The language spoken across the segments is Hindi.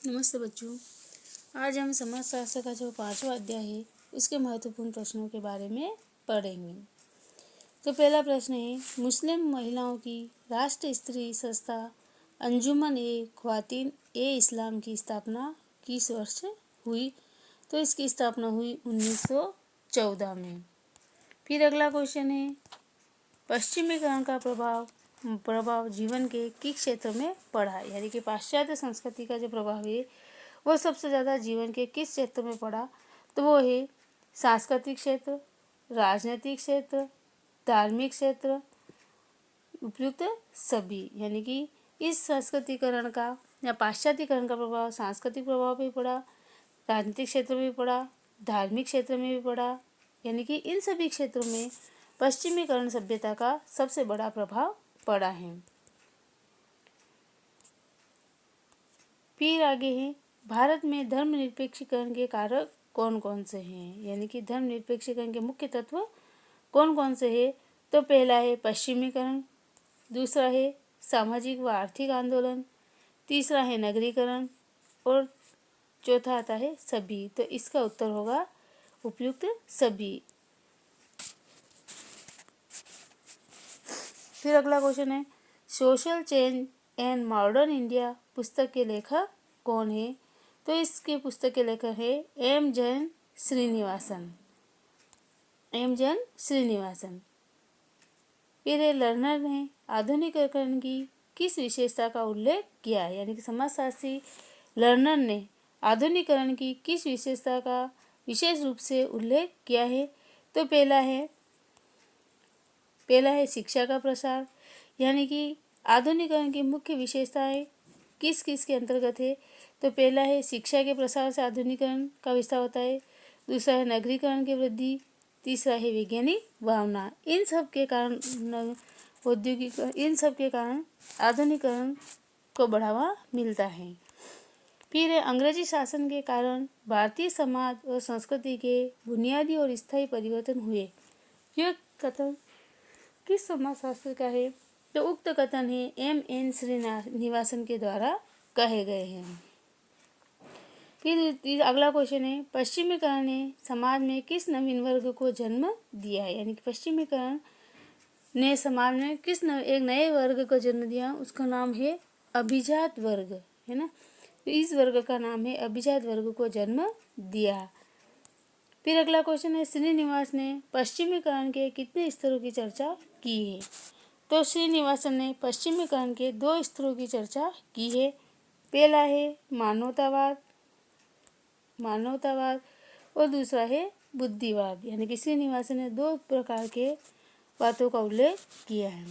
नमस्ते बच्चों। आज हम समाजशास्त्र का जो 5वां अध्याय है उसके महत्वपूर्ण प्रश्नों के बारे में पढ़ेंगे। तो पहला प्रश्न है, मुस्लिम महिलाओं की राष्ट्रीय स्त्री संस्था अंजुमन ए ख्वातीन ए इस्लाम की स्थापना किस वर्ष हुई? तो इसकी स्थापना हुई 1914 में। फिर अगला क्वेश्चन है, पश्चिमीकरण का प्रभाव जीवन के किस क्षेत्र में पड़ा? यानी कि पाश्चात्य संस्कृति का जो प्रभाव है वो सबसे ज़्यादा जीवन के किस क्षेत्र में पड़ा? तो वो है सांस्कृतिक क्षेत्र, राजनीतिक क्षेत्र, धार्मिक क्षेत्र, उपयुक्त सभी। यानी कि इस संस्कृतिकरण का या पाश्चात्यकरण का प्रभाव सांस्कृतिक प्रभाव भी पड़ा, राजनीतिक क्षेत्र में भी पड़ा, धार्मिक क्षेत्र में भी पड़ा। यानी कि इन सभी क्षेत्रों में पश्चिमीकरण सभ्यता का सबसे बड़ा प्रभाव पड़ा है। फिर आगे है, भारत में धर्मनिरपेक्षीकरण के कारक कौन कौन से हैं? यानी कि धर्मनिरपेक्षीकरण के मुख्य तत्व कौन कौन से हैं? तो पहला है पश्चिमीकरण, दूसरा है सामाजिक व आर्थिक आंदोलन, तीसरा है नगरीकरण और चौथा आता है सभी। तो इसका उत्तर होगा उपयुक्त सभी। फिर अगला क्वेश्चन है, social change and modern India पुस्तक के लेखक कौन है? तो इसके पुस्तक के लेखक है एम जैन श्रीनिवासन। फिर लर्नर ने आधुनिकीकरण की किस विशेषता का उल्लेख किया? यानी कि समाजशास्त्री लर्नर ने आधुनिकीकरण की किस विशेषता का विशेष रूप से उल्लेख किया है? तो पहला है शिक्षा का प्रसार। यानी कि आधुनिकीकरण की मुख्य विशेषताएं किस किस के अंतर्गत है? तो पहला है शिक्षा के प्रसार से आधुनिकीकरण का विस्तार होता है, दूसरा है नगरीकरण की वृद्धि, तीसरा है वैज्ञानिक भावना। इन सब के कारण आधुनिकीकरण को बढ़ावा मिलता है। फिर अंग्रेजी शासन के कारण भारतीय समाज और संस्कृति के बुनियादी और स्थायी परिवर्तन हुए। यह कथन किस समाजशास्त्र का है? तो उक्त कथन है एम.एन. श्रीनिवासन के द्वारा कहे गए हैं। फिर अगला क्वेश्चन है, पश्चिमीकरण ने समाज में किस नवीन वर्ग को जन्म दिया है? यानी कि पश्चिमीकरण ने समाज में एक नए वर्ग को जन्म दिया, उसका नाम है अभिजात वर्ग, है ना। तो इस वर्ग का नाम है अभिजात वर्ग को जन्म दिया। फिर अगला क्वेश्चन है, श्रीनिवास ने पश्चिमीकरण के कितने स्तरों की चर्चा की है? तो श्रीनिवासन ने पश्चिमीकरण के 2 स्तरों की चर्चा की है। पहला है मानवतावाद और दूसरा है बुद्धिवाद। यानी कि श्रीनिवासन ने 2 प्रकार के बातों का उल्लेख किया है।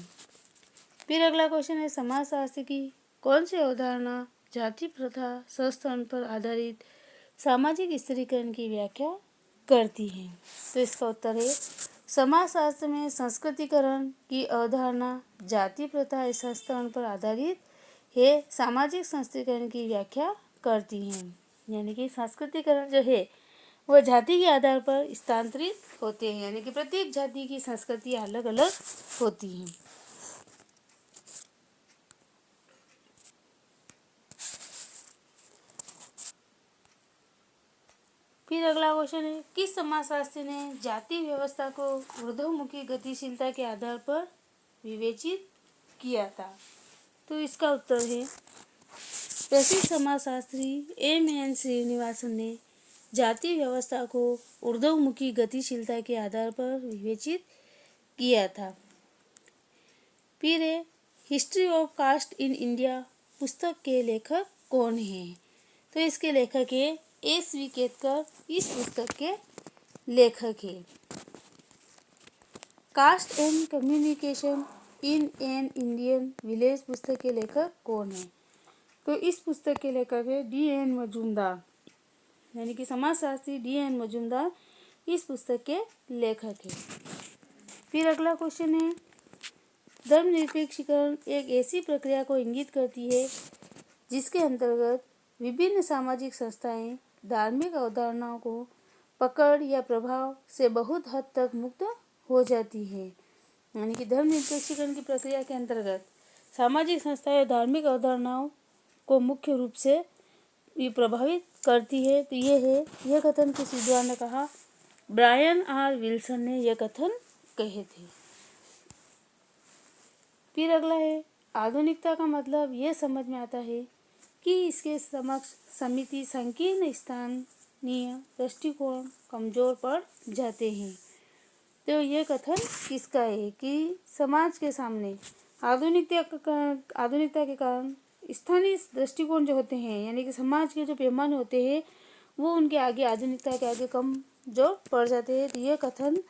फिर अगला क्वेश्चन है, समाजशास्त्र की कौन सी अवधारणा जाति प्रथा संस्थान पर आधारित सामाजिक स्त्रीकरण की व्याख्या करती है? तो इसका उत्तर है समाजशास्त्र में संस्कृतिकरण की अवधारणा जाति प्रथा संस्थान पर आधारित है सामाजिक संस्कृतिकरण की व्याख्या करती हैं। यानी कि संस्कृतिकरण जो है वह जाति के आधार पर स्थानांतरित होते हैं। यानी कि प्रत्येक जाति की संस्कृति अलग अलग होती हैं। फिर अगला क्वेश्चन है, किस समाजशास्त्री ने जाति व्यवस्था को ऊर्ध्वमुखी गतिशीलता के आधार पर विवेचित किया था? तो इसका उत्तर है प्रसिद्ध समाजशास्त्री एम.एन. श्रीनिवासन ने जाति व्यवस्था को ऊर्ध्वमुखी गतिशीलता के आधार पर विवेचित किया था। फिर है, history of caste in India पुस्तक के लेखक कौन हैं? तो इसके लेखक है एस.वी. केतकर इस पुस्तक के लेखक हैं। Caste and communication in an Indian village पुस्तक के लेखक कौन है? तो इस पुस्तक के लेखक है D.N. मजूमदार। यानी कि समाजशास्त्री D.N. मजूमदार इस पुस्तक के लेखक हैं। फिर अगला क्वेश्चन है, धर्मनिरपेक्षीकरण एक ऐसी प्रक्रिया को इंगित करती है जिसके अंतर्गत विभिन्न सामाजिक संस्थाएं धार्मिक अवधारणाओं को पकड़ या प्रभाव से बहुत हद तक मुक्त हो जाती है। यानी कि धर्मनिरपेक्षीकरण की प्रक्रिया के अंतर्गत सामाजिक संस्थाएं धार्मिक अवधारणाओं को मुख्य रूप से ये प्रभावित करती है, तो ये है, यह कथन किस विद्वान ने कहा? ब्रायन आर विल्सन ने यह कथन कहे थे। फिर अगला है, आधुनिकता का मतलब ये समझ में आता है कि इसके समक्ष समिति संकीर्ण स्थानीय दृष्टिकोण कमजोर पड़ जाते हैं। तो ये कथन किसका है कि समाज के सामने आधुनिकता के कारण स्थानीय दृष्टिकोण जो होते हैं, यानी कि समाज के जो पैमाने होते हैं, वो उनके आगे, आधुनिकता के आगे कमजोर पड़ जाते हैं। तो ये कथन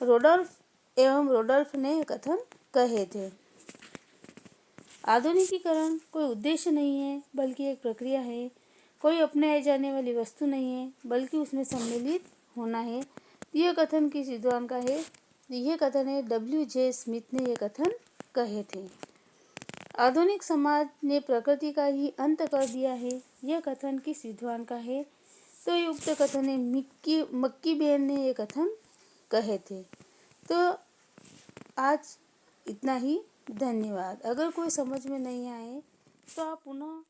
रोडोल्फ ने ये कथन कहे थे। आधुनिकीकरण कोई उद्देश्य नहीं है, बल्कि एक प्रक्रिया है। कोई अपनाई जाने वाली वस्तु नहीं है, बल्कि उसमें सम्मिलित होना है। यह कथन किस विद्वान का है? यह कथन है W.J. स्मिथ ने यह कथन कहे थे। आधुनिक समाज ने प्रकृति का ही अंत कर दिया है, यह कथन किस विद्वान का है? तो ये उक्त कथन है मक्की बेन ने यह कथन कहे थे। तो आज इतना ही। धन्यवाद। अगर कोई समझ में नहीं आए तो आप पुनः